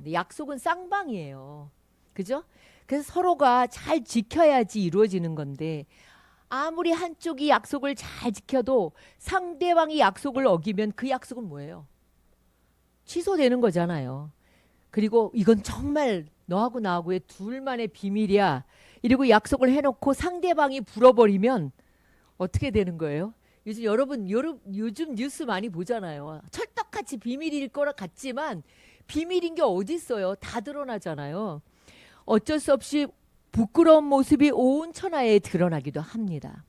겁니다. 약속은 쌍방이에요. 그죠? 그래서 서로가 잘 지켜야지 이루어지는 건데 아무리 한쪽이 약속을 잘 지켜도 상대방이 약속을 어기면 그 약속은 뭐예요? 취소되는 거잖아요. 그리고 이건 정말 너하고 나하고의 둘만의 비밀이야. 이러고 약속을 해놓고 상대방이 불어버리면 어떻게 되는 거예요? 요즘 뉴스 많이 보잖아요. 철떡같이 비밀일 거라 같지만 비밀인 게 어디 있어요? 다 드러나잖아요. 어쩔 수 없이 부끄러운 모습이 온 천하에 드러나기도 합니다.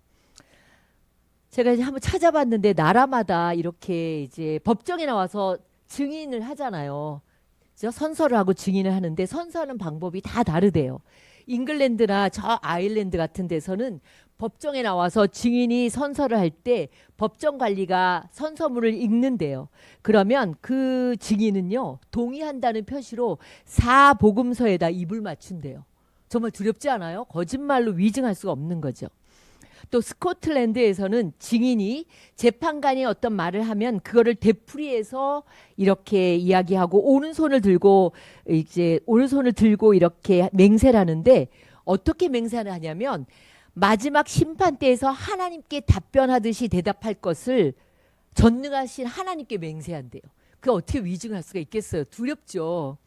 제가 이제 한번 찾아봤는데 나라마다 이렇게 이제 법정에 나와서 증인을 하잖아요. 그죠? 선서를 하고 증인을 하는데 선서하는 방법이 다 다르대요. 잉글랜드나 저 아일랜드 같은 데서는 법정에 나와서 증인이 선서를 할 때 법정 관리가 선서문을 읽는데요. 그러면 그 증인은요, 동의한다는 표시로 사복음서에다 입을 맞춘대요. 정말 두렵지 않아요? 거짓말로 위증할 수가 없는 거죠. 또 스코틀랜드에서는 증인이 재판관이 어떤 말을 하면 그거를 되풀이해서 이렇게 이야기하고 오른손을 들고 이렇게 맹세를 하는데 어떻게 맹세를 하냐면 마지막 심판 때에서 하나님께 답변하듯이 대답할 것을 전능하신 하나님께 맹세한대요. 그게 어떻게 위증할 수가 있겠어요? 두렵죠.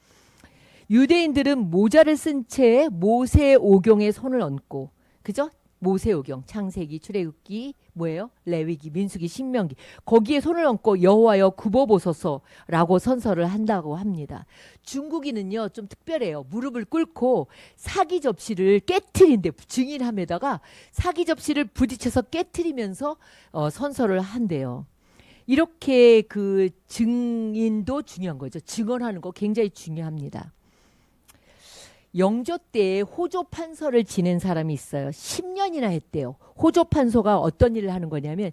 유대인들은 모자를 쓴 채 모세오경에 손을 얹고, 그죠? 모세오경, 창세기, 출애굽기, 뭐예요? 레위기, 민수기, 신명기, 거기에 손을 얹고 여호와여 굽어보소서라고 선서를 한다고 합니다. 중국인은요 좀 특별해요. 무릎을 꿇고 사기 접시를 깨트린데, 증인함에다가 사기 접시를 부딪혀서 깨트리면서 선서를 한대요. 이렇게 그 증인도 중요한 거죠. 증언하는 거 굉장히 중요합니다. 영조 때 호조 판서를 지낸 사람이 있어요. 10년이나 했대요. 호조 판서가 어떤 일을 하는 거냐면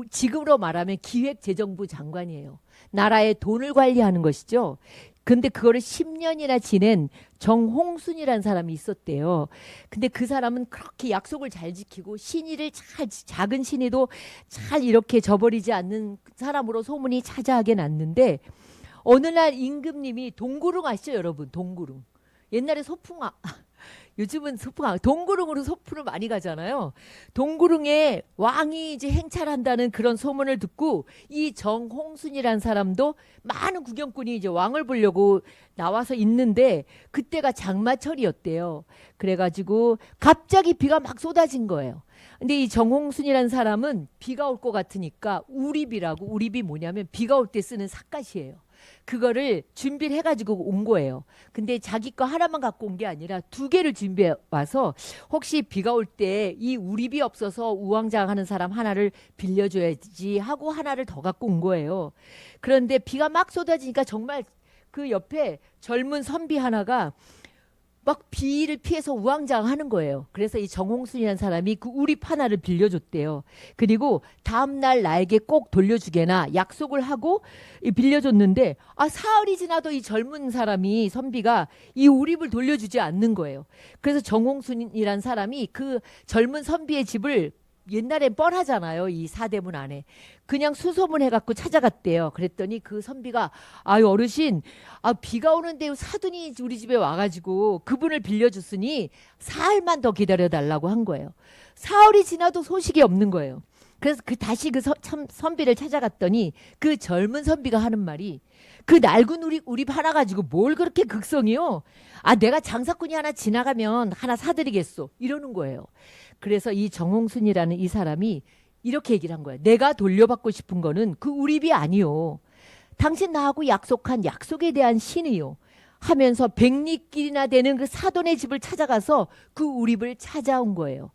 지금으로 말하면 기획재정부 장관이에요. 나라의 돈을 관리하는 것이죠. 근데 그거를 10년이나 지낸 정홍순이라는 사람이 있었대요. 근데 그 사람은 그렇게 약속을 잘 지키고 신의를 작은 신의도 잘 이렇게 저버리지 않는 사람으로 소문이 자자하게 났는데 어느 날 임금님이 동구릉 아시죠, 여러분? 동구릉. 옛날에 요즘은 동구릉으로 소풍을 많이 가잖아요. 동구릉에 왕이 이제 행차한다는 그런 소문을 듣고 이 정홍순이라는 사람도 많은 구경꾼이 이제 왕을 보려고 나와서 있는데 그때가 장마철이었대요. 그래가지고 갑자기 비가 막 쏟아진 거예요. 근데 이 정홍순이라는 사람은 비가 올 것 같으니까 우립이 뭐냐면 비가 올 때 쓰는 삿갓이에요. 그거를 준비를 해가지고 온 거예요. 근데 자기 거 하나만 갖고 온 게 아니라 2개를 준비해 와서 혹시 비가 올 때 이 우립이 없어서 우왕좌왕하는 사람 하나를 빌려줘야지 하고 하나를 더 갖고 온 거예요. 그런데 비가 막 쏟아지니까 정말 그 옆에 젊은 선비 하나가 막 비를 피해서 우왕좌왕하는 거예요. 그래서 이 정홍순이라는 사람이 그 우립 하나를 빌려줬대요. 그리고 다음날 나에게 꼭 돌려주게나 약속을 하고 빌려줬는데 사흘이 지나도 이 젊은 사람이 선비가 이 우립을 돌려주지 않는 거예요. 그래서 정홍순이라는 사람이 그 젊은 선비의 집을 옛날엔 뻔하잖아요. 이 사대문 안에. 그냥 수소문 해갖고 찾아갔대요. 그랬더니 그 선비가 아유 어르신 비가 오는데 사돈이 우리 집에 와가지고 그분을 빌려줬으니 사흘만 더 기다려달라고 한 거예요. 사흘이 지나도 소식이 없는 거예요. 그래서 다시 선비를 찾아갔더니 그 젊은 선비가 하는 말이 그 낡은 우립 하나 가지고 뭘 그렇게 극성이요? 내가 장사꾼이 하나 지나가면 하나 사드리겠소. 이러는 거예요. 그래서 이 정홍순이라는 이 사람이 이렇게 얘기를 한 거예요. 내가 돌려받고 싶은 거는 그 우립이 아니요. 당신 나하고 약속한 약속에 대한 신이요. 하면서 100리길이나 되는 그 사돈의 집을 찾아가서 그 우립을 찾아온 거예요.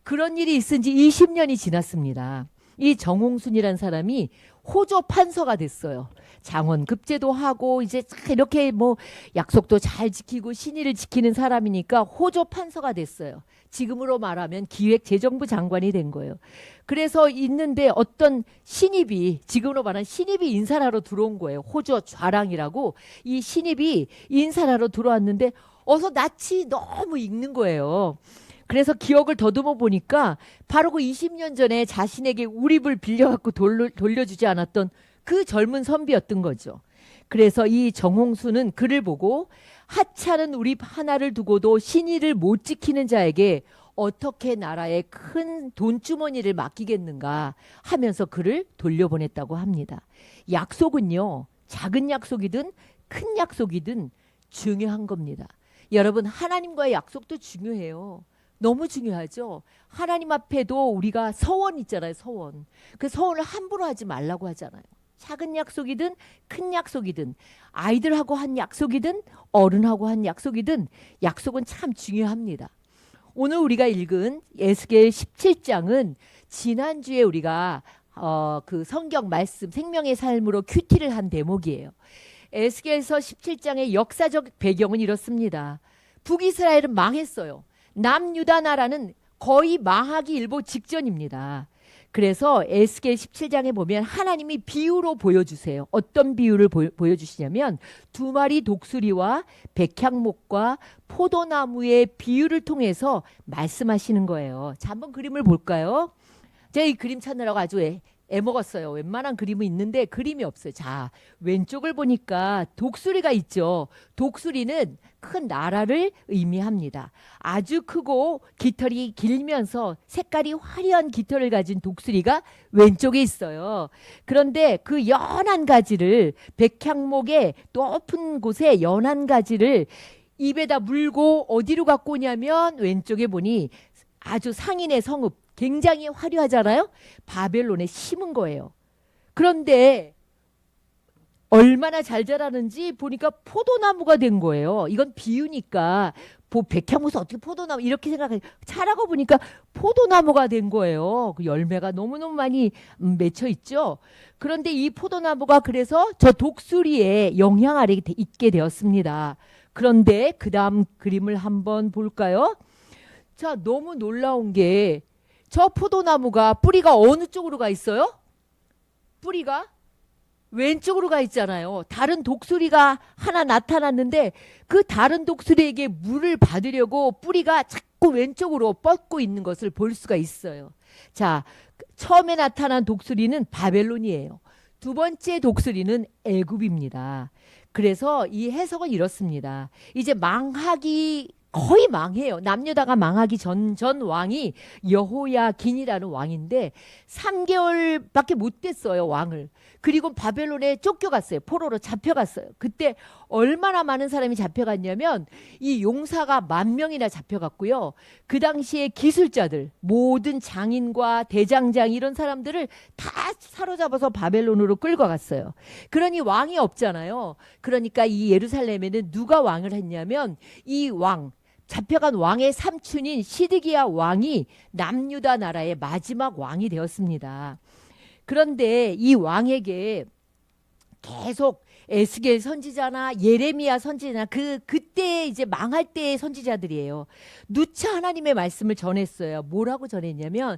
그런 일이 있은 지 20년이 지났습니다. 이 정홍순이라는 사람이 호조 판서가 됐어요. 장원급제도 하고 이제 이렇게 뭐 약속도 잘 지키고 신의를 지키는 사람이니까 호조 판서가 됐어요. 지금으로 말하면 기획재정부 장관이 된 거예요. 그래서 있는데 어떤 신입이 지금으로 말하면 신입이 인사하러 들어온 거예요. 호조 좌랑이라고 이 신입이 인사하러 들어왔는데 어서 낯이 너무 익는 거예요. 그래서 기억을 더듬어 보니까 바로 그 20년 전에 자신에게 우립을 빌려갖고 돌려주지 않았던 그 젊은 선비였던 거죠. 그래서 이 정홍수는 글을 보고 하찮은 우리 하나를 두고도 신의를 못 지키는 자에게 어떻게 나라의 큰 돈주머니를 맡기겠는가 하면서 글을 돌려보냈다고 합니다. 약속은요, 작은 약속이든 큰 약속이든 중요한 겁니다. 여러분, 하나님과의 약속도 중요해요. 너무 중요하죠. 하나님 앞에도 우리가 서원 있잖아요. 서원. 그 서원을 함부로 하지 말라고 하잖아요. 작은 약속이든 큰 약속이든 아이들하고 한 약속이든 어른하고 한 약속이든 약속은 참 중요합니다. 오늘 우리가 읽은 에스겔 17장은 지난주에 우리가 그 성경 말씀 생명의 삶으로 큐티를 한 대목이에요. 에스겔서 17장의 역사적 배경은 이렇습니다. 북이스라엘은 망했어요. 남유다 나라는 거의 망하기 일보 직전입니다. 그래서 에스겔 17장에 보면 하나님이 비유로 보여주세요. 어떤 비유를 보여주시냐면 두 마리 독수리와 백향목과 포도나무의 비유를 통해서 말씀하시는 거예요. 자, 한번 그림을 볼까요? 제가 이 그림 찾느라고 아주 애먹었어요. 웬만한 그림은 있는데 그림이 없어요. 자, 왼쪽을 보니까 독수리가 있죠. 독수리는 큰 나라를 의미합니다. 아주 크고 깃털이 길면서 색깔이 화려한 깃털을 가진 독수리가 왼쪽에 있어요. 그런데 그 연한 가지를 백향목의 높은 곳에 연한 가지를 입에다 물고 어디로 갖고 오냐면 왼쪽에 보니 아주 상인의 성읍 굉장히 화려하잖아요. 바벨론에 심은 거예요. 그런데 얼마나 잘 자라는지 보니까 포도나무가 된 거예요. 이건 비유니까 백향무서 어떻게 포도나무 이렇게 생각해. 자라고 보니까 포도나무가 된 거예요. 그 열매가 너무너무 많이 맺혀 있죠. 그런데 이 포도나무가 그래서 저 독수리의 영향 아래 있게 되었습니다. 그런데 그 다음 그림을 한번 볼까요? 자, 너무 놀라운 게 저 포도나무가 뿌리가 어느 쪽으로 가 있어요? 뿌리가 왼쪽으로 가 있잖아요. 다른 독수리가 하나 나타났는데 그 다른 독수리에게 물을 받으려고 뿌리가 자꾸 왼쪽으로 뻗고 있는 것을 볼 수가 있어요. 자, 처음에 나타난 독수리는 바벨론이에요. 두 번째 독수리는 애굽입니다. 그래서 이 해석은 이렇습니다. 이제 망하기 거의 망해요. 남유다가 망하기 전 왕이 여호야긴이라는 왕인데 3개월밖에 못 됐어요. 왕을. 그리고 바벨론에 쫓겨갔어요. 포로로 잡혀갔어요. 그때 얼마나 많은 사람이 잡혀갔냐면 이 용사가 10,000명이나 잡혀갔고요. 그 당시에 기술자들, 모든 장인과 대장장 이런 사람들을 다 사로잡아서 바벨론으로 끌고 갔어요. 그러니 왕이 없잖아요. 그러니까 이 예루살렘에는 누가 왕을 했냐면 이 왕, 잡혀간 왕의 삼촌인 시드기야 왕이 남유다 나라의 마지막 왕이 되었습니다. 그런데 이 왕에게 계속 에스겔 선지자나 예레미야 선지자나 그때 이제 망할 때의 선지자들이에요. 누차 하나님의 말씀을 전했어요. 뭐라고 전했냐면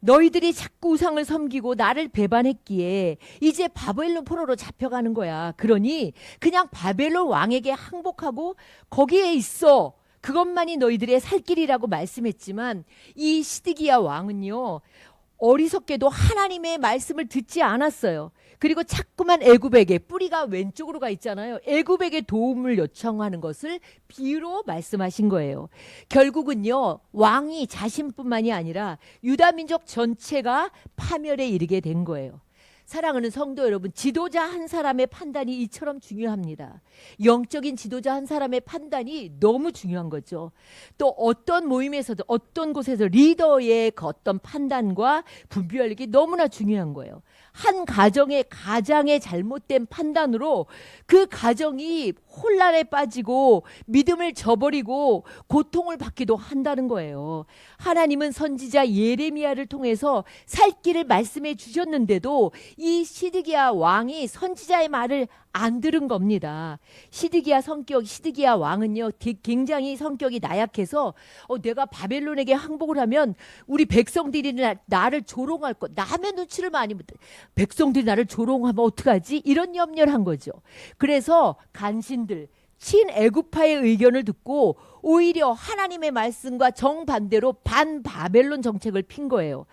너희들이 자꾸 우상을 섬기고 나를 배반했기에 이제 바벨론 포로로 잡혀가는 거야. 그러니 그냥 바벨론 왕에게 항복하고 거기에 있어. 그것만이 너희들의 살 길이라고 말씀했지만 이 시드기야 왕은요. 어리석게도 하나님의 말씀을 듣지 않았어요. 그리고 자꾸만 애굽에게 뿌리가 왼쪽으로 가 있잖아요. 애굽에게 도움을 요청하는 것을 비유로 말씀하신 거예요. 결국은요. 왕이 자신뿐만이 아니라 유다 민족 전체가 파멸에 이르게 된 거예요. 사랑하는 성도 여러분, 지도자 한 사람의 판단이 이처럼 중요합니다. 영적인 지도자 한 사람의 판단이 너무 중요한 거죠. 또 어떤 모임에서도 어떤 곳에서 리더의 그 어떤 판단과 분별력이 너무나 중요한 거예요. 한 가정의 잘못된 판단으로 그 가정이 혼란에 빠지고 믿음을 저버리고 고통을 받기도 한다는 거예요. 하나님은 선지자 예레미야를 통해서 살 길을 말씀해 주셨는데도 이 시드기야 왕이 선지자의 말을 안 들은 겁니다. 시드기야 왕은요 굉장히 성격이 나약해서 내가 바벨론에게 항복을 하면 우리 백성들이 나를 조롱할 것, 남의 눈치를 많이 못, 백성들이 나를 조롱하면 어떡하지? 이런 염려를 한 거죠. 그래서 간신들, 친애굽파의 의견을 듣고 오히려 하나님의 말씀과 정반대로 반바벨론 정책을 핀 거예요.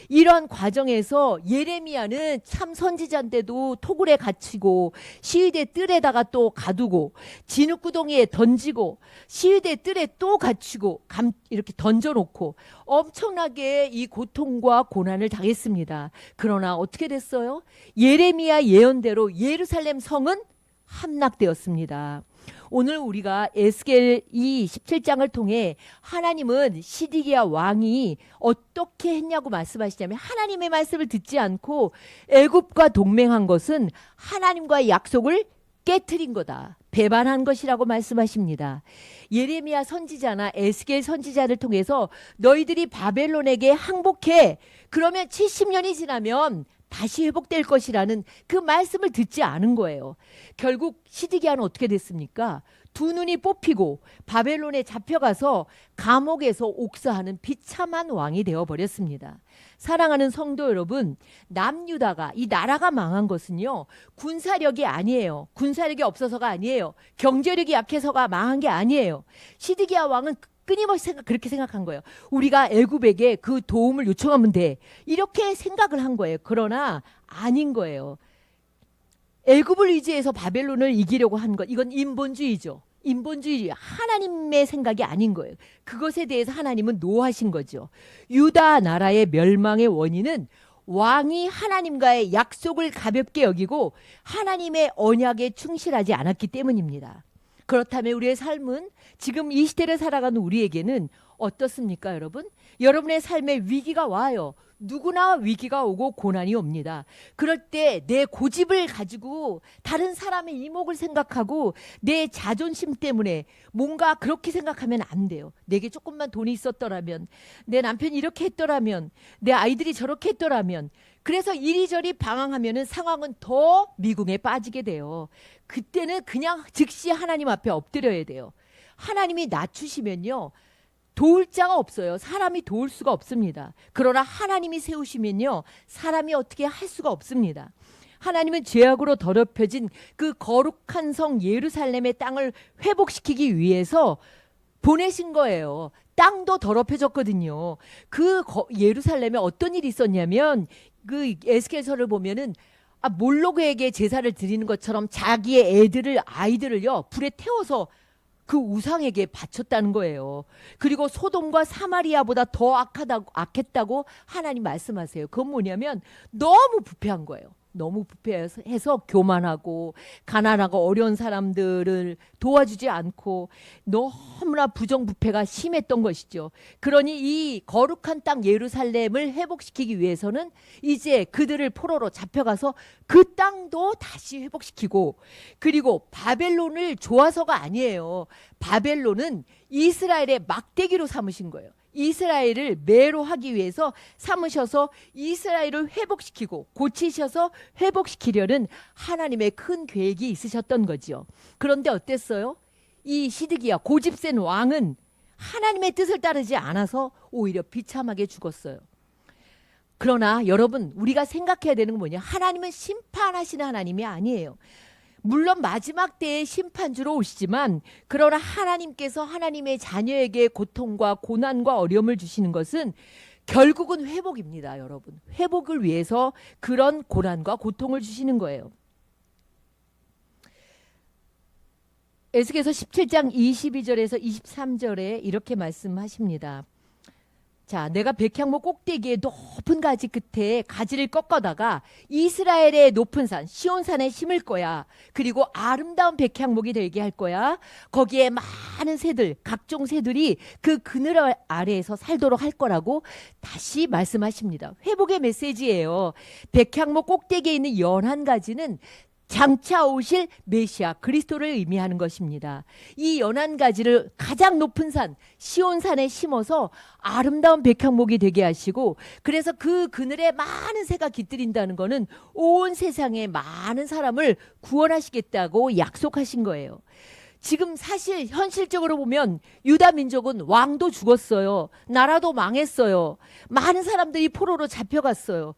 이런 과정에서 예레미야는 참 선지자인데도 토굴에 갇히고 시위대 뜰에다가 또 가두고 진흙구덩이에 던지고 시위대 뜰에 또 갇히고 이렇게 던져놓고 엄청나게 이 고통과 고난을 당했습니다. 그러나 어떻게 됐어요? 예레미야 예언대로 예루살렘 성은 함락되었습니다. 오늘 우리가 에스겔 이 17장을 통해 하나님은 시드기야 왕이 어떻게 했냐고 말씀하시냐면, 하나님의 말씀을 듣지 않고 애굽과 동맹한 것은 하나님과의 약속을 깨트린 거다, 배반한 것이라고 말씀하십니다. 예레미야 선지자나 에스겔 선지자를 통해서 너희들이 바벨론에게 항복해, 그러면 70년이 지나면 다시 회복될 것이라는 그 말씀을 듣지 않은 거예요. 결국 시드기야는 어떻게 됐습니까? 두 눈이 뽑히고 바벨론에 잡혀가서 감옥에서 옥사하는 비참한 왕이 되어버렸습니다. 사랑하는 성도 여러분, 남유다가, 이 나라가 망한 것은요, 군사력이 아니에요. 군사력이 없어서가 아니에요. 경제력이 약해서가 망한 게 아니에요. 시드기야 왕은 끊임없이 그렇게 생각한 거예요. 우리가 애굽에게 그 도움을 요청하면 돼, 이렇게 생각을 한 거예요. 그러나 아닌 거예요. 애굽을 의지해서 바벨론을 이기려고 한 것, 이건 인본주의죠. 인본주의, 하나님의 생각이 아닌 거예요. 그것에 대해서 하나님은 노하신 거죠. 유다 나라의 멸망의 원인은 왕이 하나님과의 약속을 가볍게 여기고 하나님의 언약에 충실하지 않았기 때문입니다. 그렇다면 우리의 삶은, 지금 이 시대를 살아가는 우리에게는 어떻습니까, 여러분? 여러분의 삶에 위기가 와요. 누구나 위기가 오고 고난이 옵니다. 그럴 때 내 고집을 가지고 다른 사람의 이목을 생각하고 내 자존심 때문에 뭔가 그렇게 생각하면 안 돼요. 내게 조금만 돈이 있었더라면, 내 남편이 이렇게 했더라면, 내 아이들이 저렇게 했더라면, 그래서 이리저리 방황하면은 상황은 더 미궁에 빠지게 돼요. 그때는 그냥 즉시 하나님 앞에 엎드려야 돼요. 하나님이 낮추시면요, 도울 자가 없어요. 사람이 도울 수가 없습니다. 그러나 하나님이 세우시면요, 사람이 어떻게 할 수가 없습니다. 하나님은 죄악으로 더럽혀진 그 거룩한 성 예루살렘의 땅을 회복시키기 위해서 보내신 거예요. 땅도 더럽혀졌거든요. 그 예루살렘에 어떤 일이 있었냐면, 그 에스겔서를 보면은 몰로그에게 제사를 드리는 것처럼 자기의 아이들을요 불에 태워서 그 우상에게 바쳤다는 거예요. 그리고 소돔과 사마리아보다 더 악했다고 하나님 말씀하세요. 그건 뭐냐면 너무 부패한 거예요. 너무 부패해서 교만하고 가난하고 어려운 사람들을 도와주지 않고 너무나 부정부패가 심했던 것이죠. 그러니 이 거룩한 땅 예루살렘을 회복시키기 위해서는 이제 그들을 포로로 잡혀가서 그 땅도 다시 회복시키고, 그리고 바벨론을 좋아서가 아니에요. 바벨론은 이스라엘의 막대기로 삼으신 거예요. 이스라엘을 매로하기 위해서 삼으셔서 이스라엘을 회복시키고 고치셔서 회복시키려는 하나님의 큰 계획이 있으셨던 거죠. 그런데 어땠어요? 이 시드기야, 고집센 왕은 하나님의 뜻을 따르지 않아서 오히려 비참하게 죽었어요. 그러나 여러분, 우리가 생각해야 되는 건 뭐냐? 하나님은 심판하시는 하나님이 아니에요. 물론 마지막 때에 심판주로 오시지만, 그러나 하나님께서 하나님의 자녀에게 고통과 고난과 어려움을 주시는 것은 결국은 회복입니다, 여러분. 회복을 위해서 그런 고난과 고통을 주시는 거예요. 에스겔서 17장 22절에서 23절에 이렇게 말씀하십니다. 자, 내가 백향목 꼭대기에 높은 가지 끝에 가지를 꺾어다가 이스라엘의 높은 산 시온산에 심을 거야. 그리고 아름다운 백향목이 되게 할 거야. 거기에 많은 새들, 각종 새들이 그 그늘 아래에서 살도록 할 거라고 다시 말씀하십니다. 회복의 메시지예요. 백향목 꼭대기에 있는 연한 가지는 장차 오실 메시아 그리스도를 의미하는 것입니다. 이 연한 가지를 가장 높은 산 시온산에 심어서 아름다운 백향목이 되게 하시고, 그래서 그 그늘에 많은 새가 깃들인다는 것은 온 세상의 많은 사람을 구원하시겠다고 약속하신 거예요. 지금 사실 현실적으로 보면 유다 민족은 왕도 죽었어요. 나라도 망했어요. 많은 사람들이 포로로 잡혀갔어요.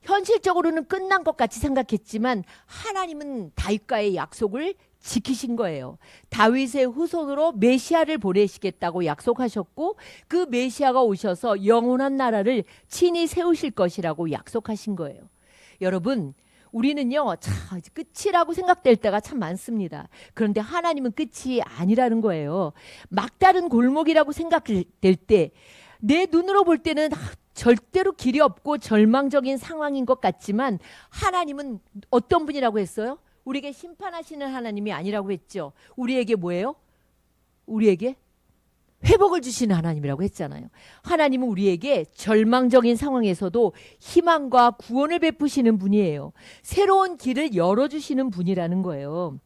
현실적으로는 끝난 것 같이 생각했지만 하나님은 다윗과의 약속을 지키신 거예요. 다윗의 후손으로 메시아를 보내시겠다고 약속하셨고 그 메시아가 오셔서 영원한 나라를 친히 세우실 것이라고 약속하신 거예요. 여러분, 우리는요, 참 끝이라고 생각될 때가 참 많습니다. 그런데 하나님은 끝이 아니라는 거예요. 막다른 골목이라고 생각될 때 내 눈으로 볼 때는 절대로 길이 없고 절망적인 상황인 것 같지만 하나님은 어떤 분이라고 했어요? 우리에게 심판하시는 하나님이 아니라고 했죠. 우리에게 뭐예요? 우리에게 회복을 주시는 하나님이라고 했잖아요. 하나님은 우리에게 절망적인 상황에서도 희망과 구원을 베푸시는 분이에요. 새로운 길을 열어주시는 분이라는 거예요.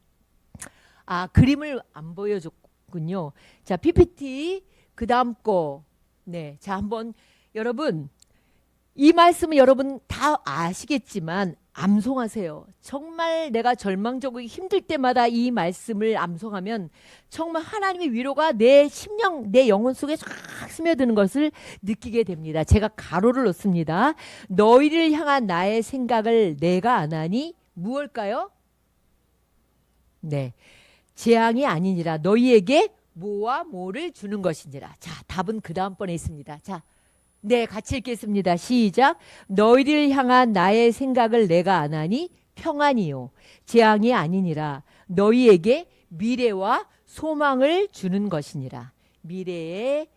아, 그림을 안 보여줬군요. 자, PPT 그 다음 거. 네, 자, 한번 여러분 이 말씀은 여러분 다 아시겠지만 암송하세요. 정말 내가 절망적이고 힘들 때마다 이 말씀을 암송하면 정말 하나님의 위로가 내 심령, 내 영혼 속에 쫙 스며드는 것을 느끼게 됩니다. 제가 가로를 넣습니다. 너희를 향한 나의 생각을 내가 아나니 무엇일까요? 네, 재앙이 아니니라. 너희에게 뭐와 뭐를 주는 것이니라. 자, 답은 그 다음번에 있습니다. 자, 네, 같이 읽겠습니다. 시작. 너희를 향한 나의 생각을 내가 아나니 평안이요 재앙이 아니니라. 너희에게 미래와 소망을 주는 것이니라. 미래의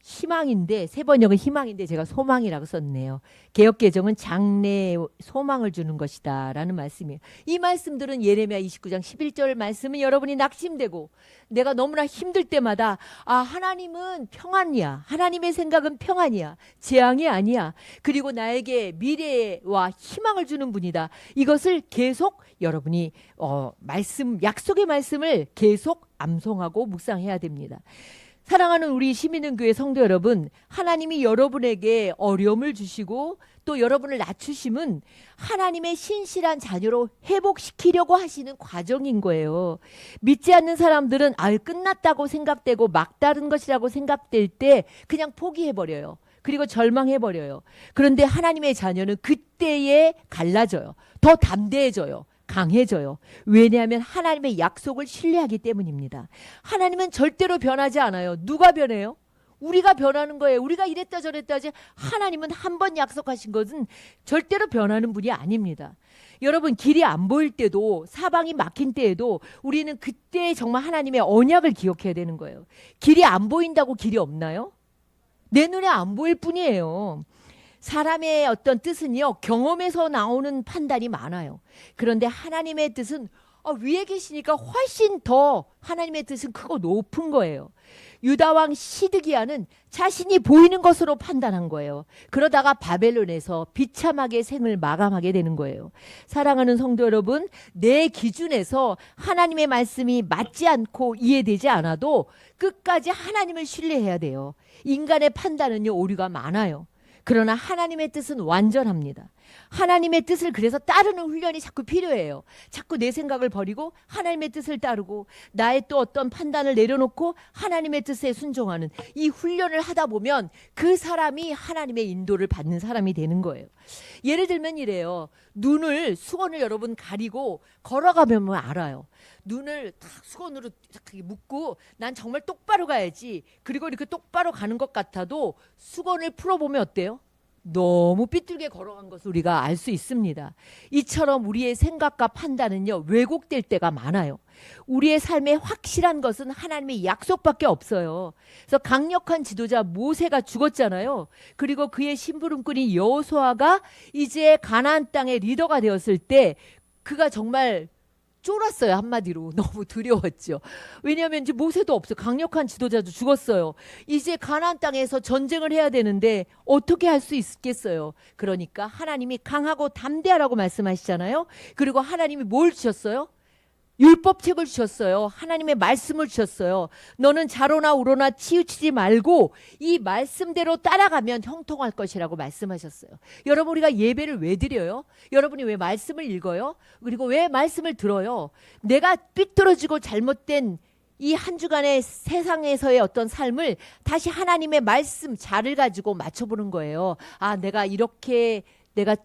희망인데 세 번역은 희망인데 제가 소망이라고 썼네요. 개역개정은 장래의 소망을 주는 것이다 라는 말씀이에요. 이 말씀들은 예레미야 29장 11절 말씀은 여러분이 낙심되고 내가 너무나 힘들 때마다 아, 하나님은 평안이야. 하나님의 생각은 평안이야. 재앙이 아니야. 그리고 나에게 미래와 희망을 주는 분이다. 이것을 계속 여러분이 말씀, 약속의 말씀을 계속 암송하고 묵상해야 됩니다. 사랑하는 우리 시민은교회 성도 여러분, 하나님이 여러분에게 어려움을 주시고 또 여러분을 낮추심은 하나님의 신실한 자녀로 회복시키려고 하시는 과정인 거예요. 믿지 않는 사람들은 끝났다고 생각되고 막다른 것이라고 생각될 때 그냥 포기해버려요. 그리고 절망해버려요. 그런데 하나님의 자녀는 그때에 갈라져요. 더 담대해져요. 강해져요. 왜냐하면 하나님의 약속을 신뢰하기 때문입니다. 하나님은 절대로 변하지 않아요. 누가 변해요? 우리가 변하는 거예요. 우리가 이랬다 저랬다 하지 하나님은 한 번 약속하신 것은 절대로 변하는 분이 아닙니다. 여러분, 길이 안 보일 때도 사방이 막힌 때에도 우리는 그때 정말 하나님의 언약을 기억해야 되는 거예요. 길이 안 보인다고 길이 없나요? 내 눈에 안 보일 뿐이에요. 사람의 어떤 뜻은요, 경험에서 나오는 판단이 많아요. 그런데 하나님의 뜻은 위에 계시니까 훨씬 더 하나님의 뜻은 크고 높은 거예요. 유다왕 시드기야는 자신이 보이는 것으로 판단한 거예요. 그러다가 바벨론에서 비참하게 생을 마감하게 되는 거예요. 사랑하는 성도 여러분, 내 기준에서 하나님의 말씀이 맞지 않고 이해되지 않아도 끝까지 하나님을 신뢰해야 돼요. 인간의 판단은요, 오류가 많아요. 그러나 하나님의 뜻은 완전합니다. 하나님의 뜻을 그래서 따르는 훈련이 자꾸 필요해요. 자꾸 내 생각을 버리고 하나님의 뜻을 따르고 나의 또 어떤 판단을 내려놓고 하나님의 뜻에 순종하는 이 훈련을 하다 보면 그 사람이 하나님의 인도를 받는 사람이 되는 거예요. 예를 들면 이래요. 수건을 여러분 가리고 걸어가면 알아요. 눈을 딱 수건으로 묶고 난 정말 똑바로 가야지. 그리고 이렇게 똑바로 가는 것 같아도 수건을 풀어보면 어때요? 너무 삐뚤게 걸어간 것을 우리가 알 수 있습니다. 이처럼 우리의 생각과 판단은요, 왜곡될 때가 많아요. 우리의 삶에 확실한 것은 하나님의 약속밖에 없어요. 그래서 강력한 지도자 모세가 죽었잖아요. 그리고 그의 심부름꾼인 여호수아가 이제 가나안 땅의 리더가 되었을 때 그가 정말 쫄았어요. 한마디로. 너무 두려웠죠. 왜냐하면 이제 모세도 없어요. 강력한 지도자도 죽었어요. 이제 가나안 땅에서 전쟁을 해야 되는데 어떻게 할 수 있겠어요. 그러니까 하나님이 강하고 담대하라고 말씀하시잖아요. 그리고 하나님이 뭘 주셨어요? 율법책을 주셨어요. 하나님의 말씀을 주셨어요. 너는 좌로나 우로나 치우치지 말고 이 말씀대로 따라가면 형통할 것이라고 말씀하셨어요. 여러분, 우리가 예배를 왜 드려요? 여러분이 왜 말씀을 읽어요? 그리고 왜 말씀을 들어요? 내가 삐뚤어지고 잘못된 이 한 주간의 세상에서의 어떤 삶을 다시 하나님의 말씀 자를 가지고 맞춰보는 거예요. 내가 이렇게 내가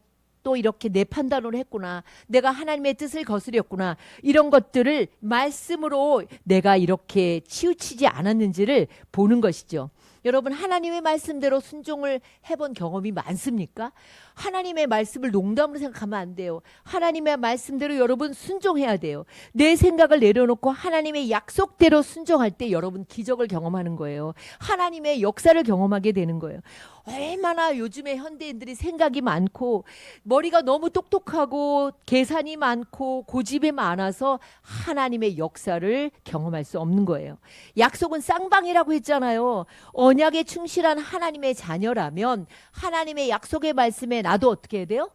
또 이렇게 내 판단으로 했구나. 내가 하나님의 뜻을 거스렸구나. 이런 것들을 말씀으로 내가 이렇게 치우치지 않았는지를 보는 것이죠. 여러분, 하나님의 말씀대로 순종을 해본 경험이 많습니까? 하나님의 말씀을 농담으로 생각하면 안 돼요. 하나님의 말씀대로 여러분 순종해야 돼요. 내 생각을 내려놓고 하나님의 약속대로 순종할 때 여러분 기적을 경험하는 거예요. 하나님의 역사를 경험하게 되는 거예요. 얼마나 요즘에 현대인들이 생각이 많고 머리가 너무 똑똑하고 계산이 많고 고집이 많아서 하나님의 역사를 경험할 수 없는 거예요. 약속은 쌍방이라고 했잖아요. 언약에 충실한 하나님의 자녀라면 하나님의 약속의 말씀에 나도 어떻게 해야 돼요?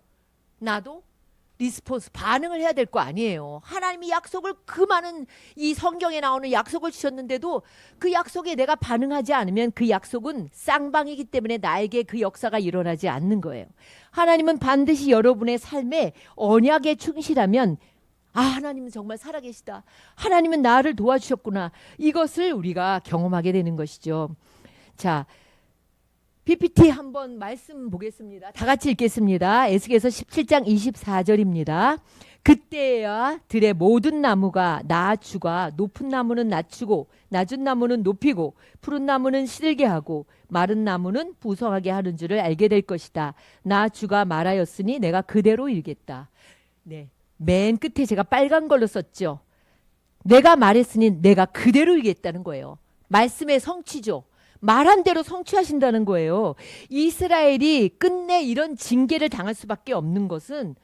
나도 리스폰스 반응을 해야 될 거 아니에요. 하나님이 약속을 그 많은 이 성경에 나오는 약속을 주셨는데도 그 약속에 내가 반응하지 않으면 그 약속은 쌍방이기 때문에 나에게 그 역사가 일어나지 않는 거예요. 하나님은 반드시 여러분의 삶에 언약에 충실하면 하나님은 정말 살아계시다. 하나님은 나를 도와주셨구나. 이것을 우리가 경험하게 되는 것이죠. 자, PPT 한번 말씀 보겠습니다. 다 같이 읽겠습니다. 에스겔서 17장 24절입니다. 그때야 들의 모든 나무가 나주가 높은 나무는 낮추고 낮은 나무는 높이고 푸른 나무는 시들게 하고 마른 나무는 부성하게 하는 줄을 알게 될 것이다. 나주가 말하였으니 내가 그대로 이루겠다. 네, 맨 끝에 제가 빨간 걸로 썼죠. 내가 말했으니 내가 그대로 이루겠다는 거예요. 말씀의 성취죠. 말한 대로 성취하신다는 거예요. 이스라엘이 끝내 이런 징계를 당할 수밖에 없는 것은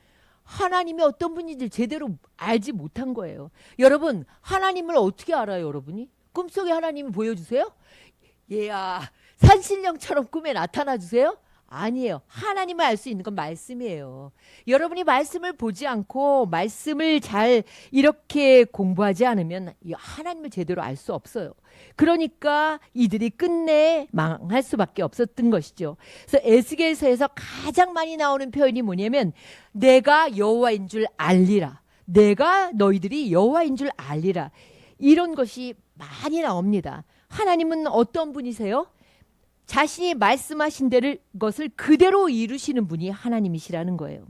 하나님이 어떤 분인지 제대로 알지 못한 거예요. 여러분, 하나님을 어떻게 알아요, 여러분이? 꿈속에 하나님을 보여주세요? 얘야, 산신령처럼 꿈에 나타나 주세요? 아니에요. 하나님을 알 수 있는 건 말씀이에요. 여러분이 말씀을 보지 않고 말씀을 잘 이렇게 공부하지 않으면 하나님을 제대로 알 수 없어요. 그러니까 이들이 끝내 망할 수밖에 없었던 것이죠. 그래서 에스겔서에서 가장 많이 나오는 표현이 뭐냐면 내가 여호와인 줄 알리라. 내가 너희들이 여호와인 줄 알리라. 이런 것이 많이 나옵니다. 하나님은 어떤 분이세요? 자신이 말씀하신 것을 그대로 이루시는 분이 하나님이시라는 거예요.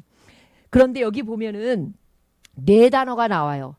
그런데 여기 보면은 네 단어가 나와요.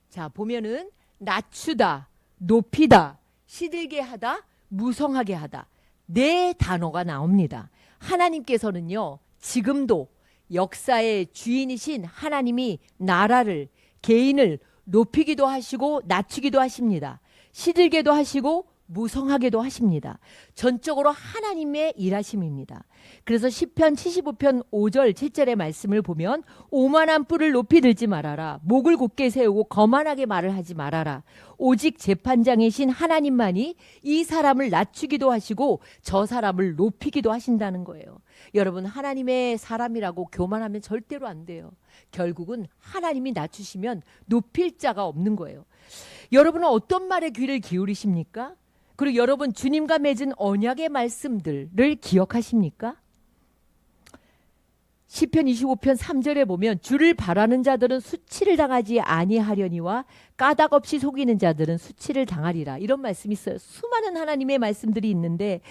자, 보면은 낮추다, 높이다, 시들게 하다, 무성하게 하다. 네 단어가 나옵니다. 하나님께서는요, 지금도 역사의 주인이신 하나님이 나라를, 개인을 높이기도 하시고 낮추기도 하십니다. 시들게도 하시고 무성하게도 하십니다. 전적으로 하나님의 일하심입니다. 그래서 시편 75편 5절 7절의 말씀을 보면 오만한 뿔을 높이 들지 말아라. 목을 곧게 세우고 거만하게 말을 하지 말아라. 오직 재판장이신 하나님만이 이 사람을 낮추기도 하시고 저 사람을 높이기도 하신다는 거예요. 여러분, 하나님의 사람이라고 교만하면 절대로 안 돼요. 결국은 하나님이 낮추시면 높일 자가 없는 거예요. 여러분은 어떤 말에 귀를 기울이십니까? 그리고 여러분 주님과 맺은 언약의 말씀들을 기억하십니까? 시편 25편 3절에 보면 주를 바라는 자들은 수치를 당하지 아니하려니와 까닭 없이 속이는 자들은 수치를 당하리라. 이런 말씀이 있어요. 수많은 하나님의 말씀들이 있는데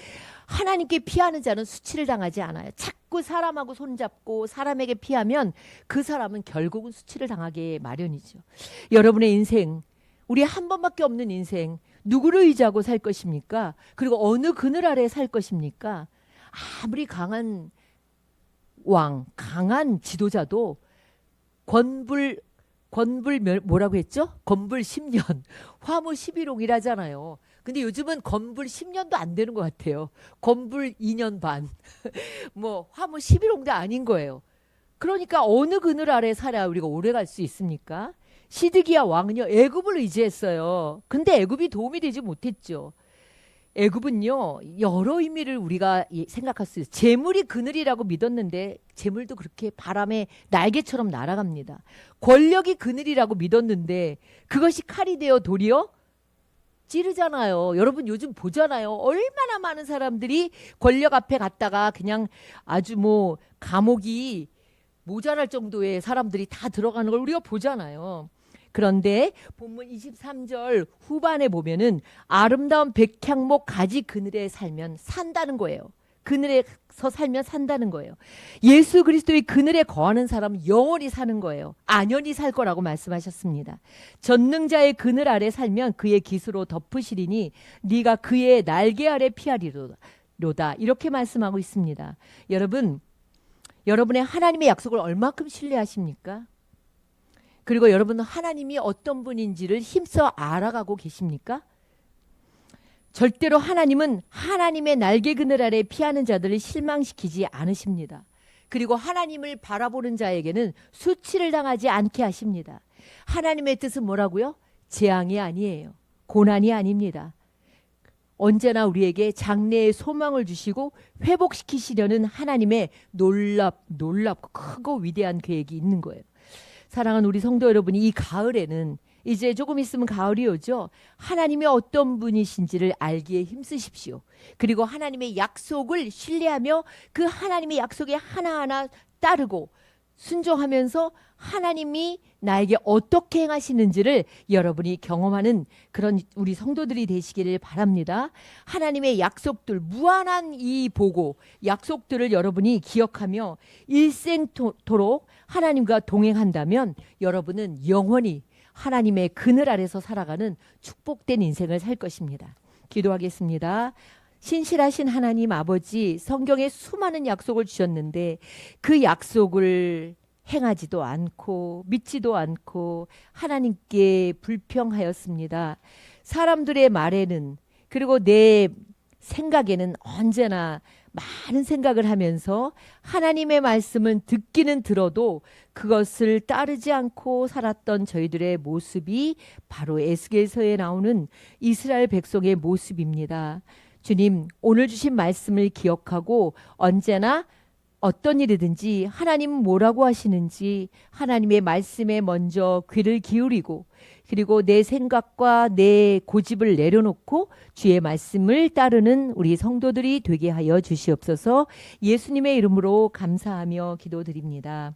하나님께 피하는 자는 수치를 당하지 않아요. 자꾸 사람하고 손잡고 사람에게 피하면 그 사람은 결국은 수치를 당하게 마련이죠. 여러분의 인생, 우리 한 번밖에 없는 인생, 누구를 의지하고 살 것입니까? 그리고 어느 그늘 아래 살 것입니까? 아무리 강한 왕, 강한 지도자도 뭐라고 했죠? 건불 10년, 화무 11홍이라잖아요. 근데 요즘은 건불 10년도 안 되는 것 같아요. 건불 2년 반, 뭐 화무 11홍도 아닌 거예요. 그러니까 어느 그늘 아래 살아야 우리가 오래 갈 수 있습니까? 시드기야 왕은요, 애굽을 의지했어요. 근데 애굽이 도움이 되지 못했죠. 애굽은요, 여러 의미를 우리가 생각할 수 있어요. 재물이 그늘이라고 믿었는데 재물도 그렇게 바람에 날개처럼 날아갑니다. 권력이 그늘이라고 믿었는데 그것이 칼이 되어 도리어 찌르잖아요. 여러분 요즘 보잖아요. 얼마나 많은 사람들이 권력 앞에 갔다가 그냥 아주 뭐 감옥이 모자랄 정도의 사람들이 다 들어가는 걸 우리가 보잖아요. 그런데 본문 23절 후반에 보면은 아름다운 백향목 가지 그늘에 살면 산다는 거예요. 그늘에서 살면 산다는 거예요. 예수 그리스도의 그늘에 거하는 사람은 영원히 사는 거예요. 안연히 살 거라고 말씀하셨습니다. 전능자의 그늘 아래 살면 그의 깃으로 덮으시리니 네가 그의 날개 아래 피하리로다. 이렇게 말씀하고 있습니다. 여러분, 여러분의 하나님의 약속을 얼마큼 신뢰하십니까? 그리고 여러분은 하나님이 어떤 분인지를 힘써 알아가고 계십니까? 절대로 하나님은 하나님의 날개 그늘 아래 피하는 자들을 실망시키지 않으십니다. 그리고 하나님을 바라보는 자에게는 수치를 당하지 않게 하십니다. 하나님의 뜻은 뭐라고요? 재앙이 아니에요. 고난이 아닙니다. 언제나 우리에게 장래의 소망을 주시고 회복시키시려는 하나님의 놀랍고 크고 위대한 계획이 있는 거예요. 사랑하는 우리 성도 여러분이 이 가을에는 이제 조금 있으면 가을이 오죠. 하나님이 어떤 분이신지를 알기에 힘쓰십시오. 그리고 하나님의 약속을 신뢰하며 그 하나님의 약속에 하나하나 따르고 순종하면서 하나님이 나에게 어떻게 행하시는지를 여러분이 경험하는 그런 우리 성도들이 되시기를 바랍니다. 하나님의 약속들, 무한한 이 보고 약속들을 여러분이 기억하며 일생토록 하나님과 동행한다면 여러분은 영원히 하나님의 그늘 아래서 살아가는 축복된 인생을 살 것입니다. 기도하겠습니다. 신실하신 하나님 아버지, 성경에 수많은 약속을 주셨는데 그 약속을 행하지도 않고 믿지도 않고 하나님께 불평하였습니다. 사람들의 말에는, 그리고 내 생각에는 언제나 많은 생각을 하면서 하나님의 말씀은 듣기는 들어도 그것을 따르지 않고 살았던 저희들의 모습이 바로 에스겔서에 나오는 이스라엘 백성의 모습입니다. 주님, 오늘 주신 말씀을 기억하고 언제나 어떤 일이든지 하나님은 뭐라고 하시는지 하나님의 말씀에 먼저 귀를 기울이고, 그리고 내 생각과 내 고집을 내려놓고 주의 말씀을 따르는 우리 성도들이 되게 하여 주시옵소서. 예수님의 이름으로 감사하며 기도드립니다.